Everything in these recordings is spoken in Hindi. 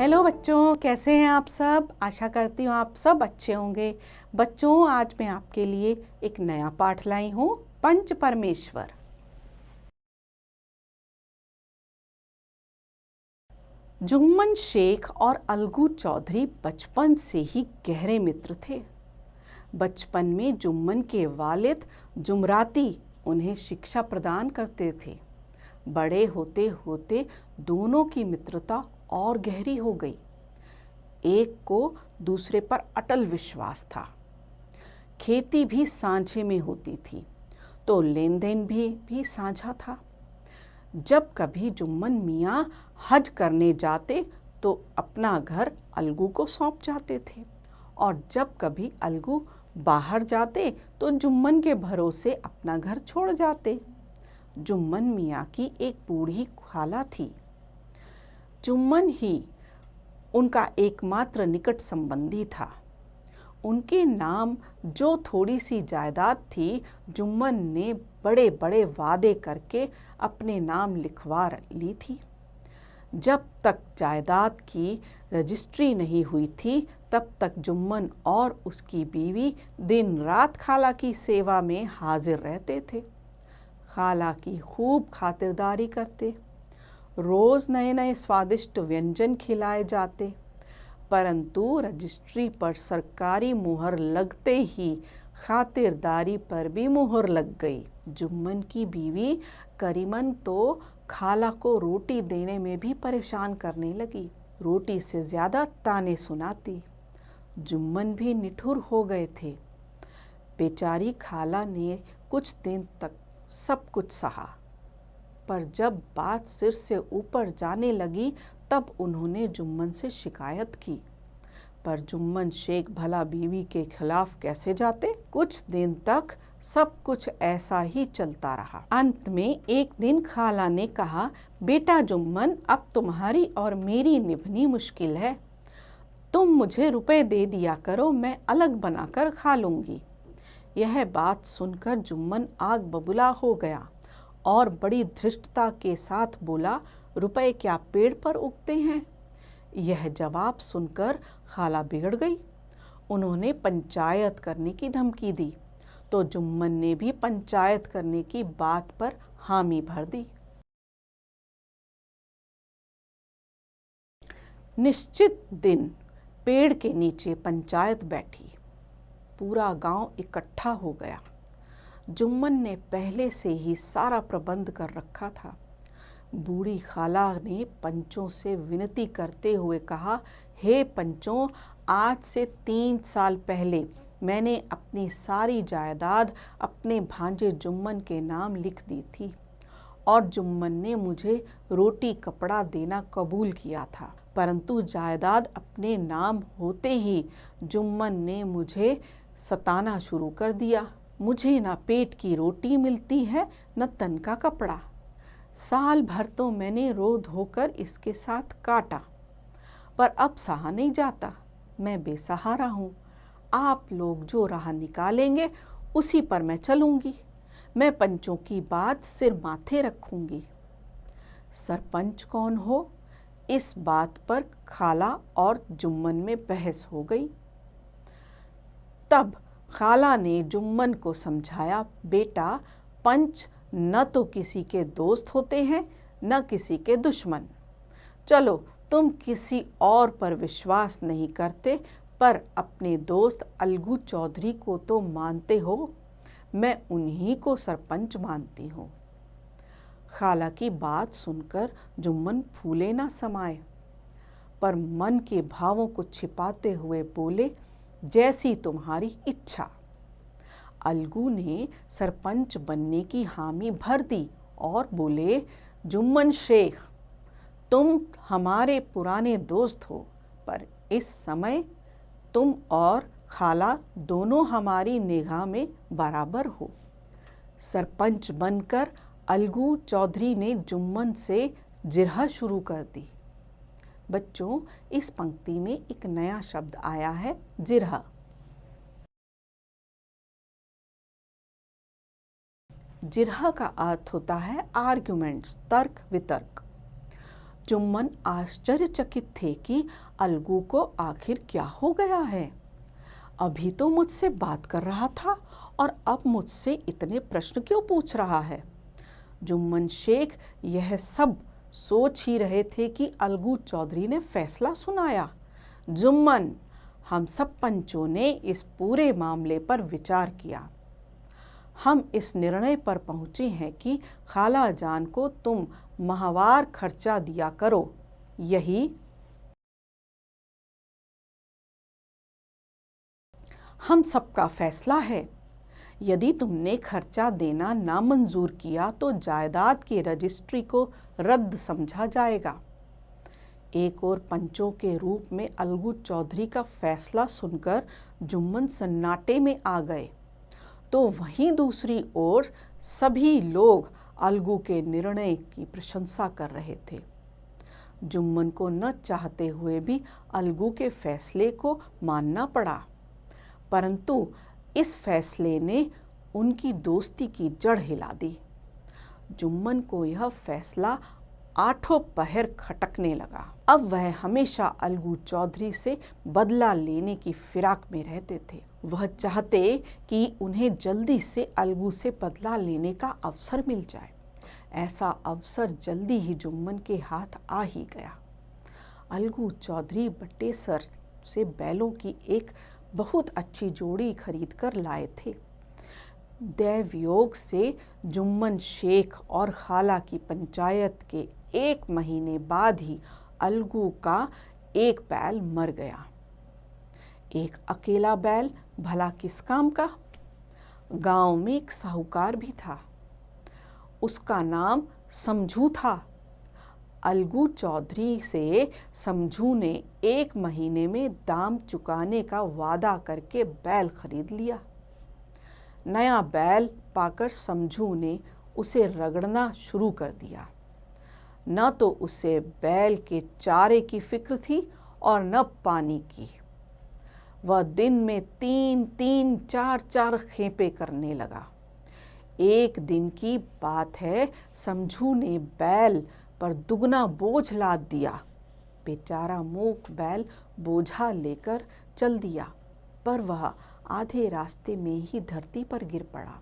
हेलो बच्चों, कैसे हैं आप सब। आशा करती हूँ आप सब अच्छे होंगे। बच्चों, आज मैं आपके लिए एक नया पाठ लाई हूँ, पंच परमेश्वर। जुम्मन शेख और अलगू चौधरी बचपन से ही गहरे मित्र थे। बचपन में जुम्मन के वालिद जुमराती उन्हें शिक्षा प्रदान करते थे। बड़े होते होते दोनों की मित्रता और गहरी हो गई। एक को दूसरे पर अटल विश्वास था। खेती भी सांझे में होती थी तो लेन देन भी साझा था। जब कभी जुम्मन मियाँ हज करने जाते तो अपना घर अलगू को सौंप जाते थे, और जब कभी अलगू बाहर जाते तो जुम्मन के भरोसे अपना घर छोड़ जाते। जुम्मन मियाँ की एक बूढ़ी खाला थी। जुम्मन ही उनका एकमात्र निकट संबंधी था। उनके नाम जो थोड़ी सी जायदाद थी, जुम्मन ने बड़े बड़े वादे करके अपने नाम लिखवा ली थी। जब तक जायदाद की रजिस्ट्री नहीं हुई थी, तब तक जुम्मन और उसकी बीवी दिन रात खाला की सेवा में हाजिर रहते थे। खाला की खूब खातिरदारी करते। रोज नए नए स्वादिष्ट व्यंजन खिलाए जाते, परंतु रजिस्ट्री पर सरकारी मुहर लगते ही खातिरदारी पर भी मुहर लग गई। जुम्मन की बीवी करीमन तो खाला को रोटी देने में भी परेशान करने लगी। रोटी से ज्यादा ताने सुनाती। जुम्मन भी निठुर हो गए थे। बेचारी खाला ने कुछ दिन तक सब कुछ सहा, पर जब बात सिर से ऊपर जाने लगी तब उन्होंने जुम्मन से शिकायत की। पर जुम्मन शेख भला बीवी के खिलाफ कैसे जाते। कुछ दिन तक सब कुछ ऐसा ही चलता रहा। अंत में एक दिन खाला ने कहा, बेटा जुम्मन, अब तुम्हारी और मेरी निभनी मुश्किल है। तुम मुझे रुपए दे दिया करो, मैं अलग बनाकर खा लूंगी। यह बात सुनकर जुम्मन आग बबूला हो गया और बड़ी धृष्टता के साथ बोला, रुपए क्या पेड़ पर उगते हैं। यह जवाब सुनकर खाला बिगड़ गई। उन्होंने पंचायत करने की धमकी दी तो जुम्मन ने भी पंचायत करने की बात पर हामी भर दी। निश्चित दिन पेड़ के नीचे पंचायत बैठी। पूरा गांव इकट्ठा हो गया। जुम्मन ने पहले से ही सारा प्रबंध कर रखा था। बूढ़ी खाला ने पंचों से विनती करते हुए कहा, हे पंचों, आज से 3 साल पहले मैंने अपनी सारी जायदाद अपने भांजे जुम्मन के नाम लिख दी थी, और जुम्मन ने मुझे रोटी कपड़ा देना कबूल किया था। परंतु जायदाद अपने नाम होते ही जुम्मन ने मुझे सताना शुरू कर दिया। मुझे न पेट की रोटी मिलती है, न तन का कपड़ा। साल भर तो मैंने रो धोकर इसके साथ काटा, पर अब सहा नहीं जाता। मैं बेसहारा हूँ। आप लोग जो राह निकालेंगे उसी पर मैं चलूंगी। मैं पंचों की बात सिर माथे रखूंगी। सरपंच कौन हो, इस बात पर खाला और जुम्मन में बहस हो गई। तब खाला ने जुम्मन को समझाया, बेटा, पंच न तो किसी के दोस्त होते हैं न किसी के दुश्मन। चलो, तुम किसी और पर विश्वास नहीं करते, पर अपने दोस्त अलगू चौधरी को तो मानते हो। मैं उन्हीं को सरपंच मानती हूँ। खाला की बात सुनकर जुम्मन फूले ना समाये, पर मन के भावों को छिपाते हुए बोले, जैसी तुम्हारी इच्छा। अलगू ने सरपंच बनने की हामी भर दी और बोले, जुम्मन शेख, तुम हमारे पुराने दोस्त हो, पर इस समय तुम और खाला दोनों हमारी निगाह में बराबर हो। सरपंच बनकर अलगू चौधरी ने जुम्मन से जिरह शुरू कर दी। बच्चों, इस पंक्ति में एक नया शब्द आया है, जिरह। जिरह का अर्थ होता है आर्ग्यूमेंट्स, तर्क वितर्क। जुम्मन आश्चर्यचकित थे कि अलगू को आखिर क्या हो गया है। अभी तो मुझसे बात कर रहा था और अब मुझसे इतने प्रश्न क्यों पूछ रहा है। जुम्मन शेख यह सब सोच ही रहे थे कि अलगू चौधरी ने फैसला सुनाया। जुम्मन, हम सब पंचों ने इस पूरे मामले पर विचार किया। हम इस निर्णय पर पहुंचे हैं कि खाला जान को तुम माहवार खर्चा दिया करो। यही हम सबका फैसला है। यदि तुमने खर्चा देना नामंजूर किया तो जायदाद की रजिस्ट्री को रद्द समझा जाएगा। एक और पंचों के रूप में अलगू चौधरी का फैसला सुनकर जुम्मन सन्नाटे में आ गए, तो वहीं दूसरी ओर सभी लोग अलगू के निर्णय की प्रशंसा कर रहे थे। जुम्मन को न चाहते हुए भी अलगू के फैसले को मानना पड़ा, परंतु इस फैसले ने उनकी दोस्ती की जड़ हिला दी। जुम्मन को यह फैसला आठों पहर खटकने लगा। अब वह हमेशा अलगू चौधरी से बदला लेने की फिराक में रहते थे। वह चाहते कि उन्हें जल्दी से अलगू से बदला लेने का अवसर मिल जाए। ऐसा अवसर जल्दी ही जुम्मन के हाथ आ ही गया। अलगू चौधरी बटेसर से बैलों की एक बहुत अच्छी जोड़ी खरीद कर लाए थे। दैवयोग से जुम्मन शेख और खाला की पंचायत के 1 महीने बाद ही अलगू का एक बैल मर गया। एक अकेला बैल भला किस काम का। गांव में एक साहूकार भी था, उसका नाम समझू था। अलगू चौधरी से समझू ने 1 महीने में दाम चुकाने का वादा करके बैल खरीद लिया। नया बैल पाकर समझू ने उसे रगड़ना शुरू कर दिया। न तो उसे बैल के चारे की फिक्र थी और न पानी की। वह दिन में 3-3, 4-4 खेपे करने लगा। एक दिन की बात है, समझू ने बैल पर दुगना बोझ लाद दिया। बेचारा मूक बैल बोझा लेकर चल दिया, पर वह आधे रास्ते में ही धरती पर गिर पड़ा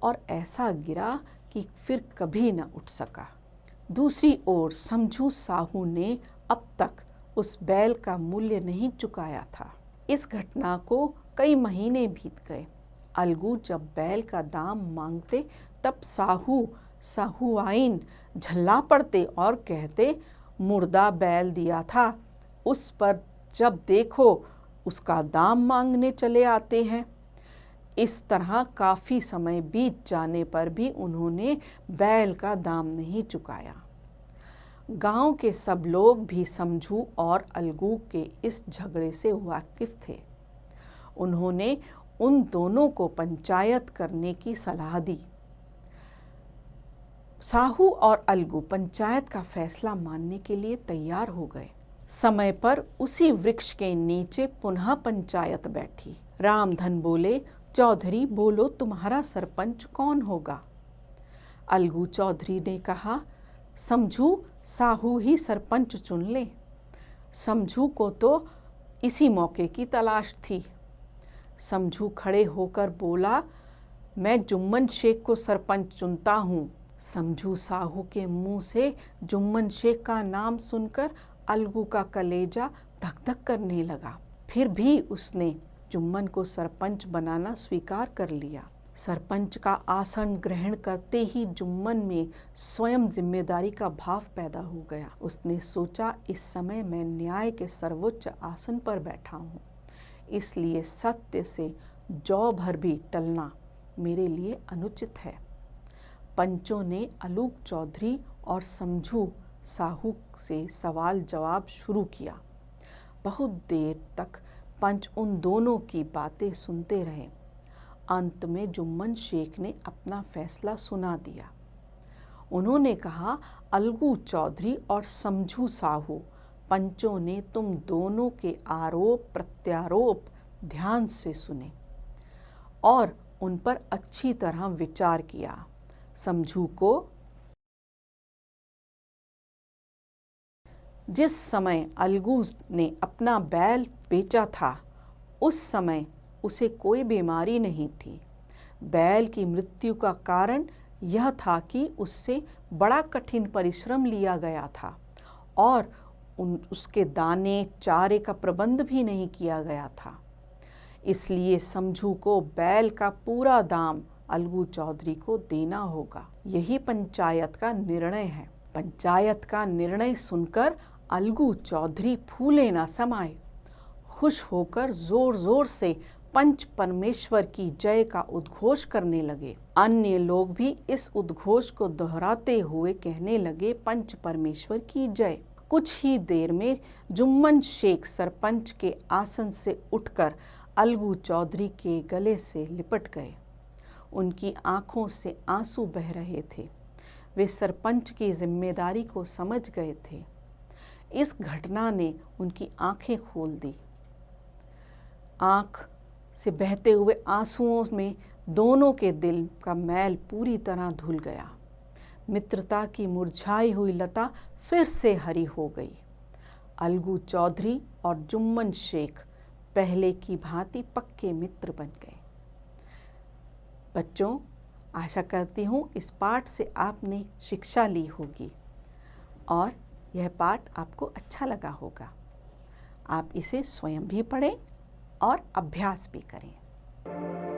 और ऐसा गिरा कि फिर कभी न उठ सका। दूसरी ओर समझू साहू ने अब तक उस बैल का मूल्य नहीं चुकाया था। इस घटना को कई महीने बीत गए। अलगू जब बैल का दाम मांगते तब साहूआइन झल्ला पड़ते और कहते, मुर्दा बैल दिया था, उस पर जब देखो उसका दाम मांगने चले आते हैं। इस तरह काफ़ी समय बीत जाने पर भी उन्होंने बैल का दाम नहीं चुकाया। गांव के सब लोग भी समझू और अलगू के इस झगड़े से वाकिफ थे। उन्होंने उन दोनों को पंचायत करने की सलाह दी। साहू और अलगू पंचायत का फैसला मानने के लिए तैयार हो गए। समय पर उसी वृक्ष के नीचे पुनः पंचायत बैठी। रामधन बोले, चौधरी बोलो, तुम्हारा सरपंच कौन होगा। अलगू चौधरी ने कहा, समझू साहू ही सरपंच चुन ले। समझू को तो इसी मौके की तलाश थी। समझू खड़े होकर बोला, मैं जुम्मन शेख को सरपंच चुनता हूँ। समझू साहू के मुंह से जुम्मन शेख का नाम सुनकर अलगू का कलेजा धक धक करने लगा। फिर भी उसने जुम्मन को सरपंच बनाना स्वीकार कर लिया। सरपंच का आसन ग्रहण करते ही जुम्मन में स्वयं जिम्मेदारी का भाव पैदा हो गया। उसने सोचा, इस समय मैं न्याय के सर्वोच्च आसन पर बैठा हूँ, इसलिए सत्य से जौ भर भी टलना मेरे लिए अनुचित है। पंचों ने अलूक चौधरी और समझू साहू से सवाल जवाब शुरू किया। बहुत देर तक पंच उन दोनों की बातें सुनते रहे। अंत में जुम्मन शेख ने अपना फैसला सुना दिया। उन्होंने कहा, अलगू चौधरी और समझू साहू, पंचों ने तुम दोनों के आरोप प्रत्यारोप ध्यान से सुने और उन पर अच्छी तरह विचार किया। समझू को जिस समय अलगू ने अपना बैल बेचा था उस समय उसे कोई बीमारी नहीं थी। बैल की मृत्यु का कारण यह था कि उससे बड़ा कठिन परिश्रम लिया गया था और उसके दाने चारे का प्रबंध भी नहीं किया गया था। इसलिए समझू को बैल का पूरा दाम अलगू चौधरी को देना होगा। यही पंचायत का निर्णय है। पंचायत का निर्णय सुनकर अलगू चौधरी फूले न समाये। खुश होकर जोर जोर से पंच परमेश्वर की जय का उद्घोष करने लगे। अन्य लोग भी इस उद्घोष को दोहराते हुए कहने लगे, पंच परमेश्वर की जय। कुछ ही देर में जुम्मन शेख सरपंच के आसन से उठकर अलगू चौधरी के गले से लिपट गए। उनकी आंखों से आंसू बह रहे थे। वे सरपंच की जिम्मेदारी को समझ गए थे। इस घटना ने उनकी आंखें खोल दी। आंख से बहते हुए आंसुओं में दोनों के दिल का मैल पूरी तरह धुल गया। मित्रता की मुरझाई हुई लता फिर से हरी हो गई। अलगू चौधरी और जुम्मन शेख पहले की भांति पक्के मित्र बन गए। बच्चों, आशा करती हूँ इस पाठ से आपने शिक्षा ली होगी और यह पाठ आपको अच्छा लगा होगा। आप इसे स्वयं भी पढ़ें और अभ्यास भी करें।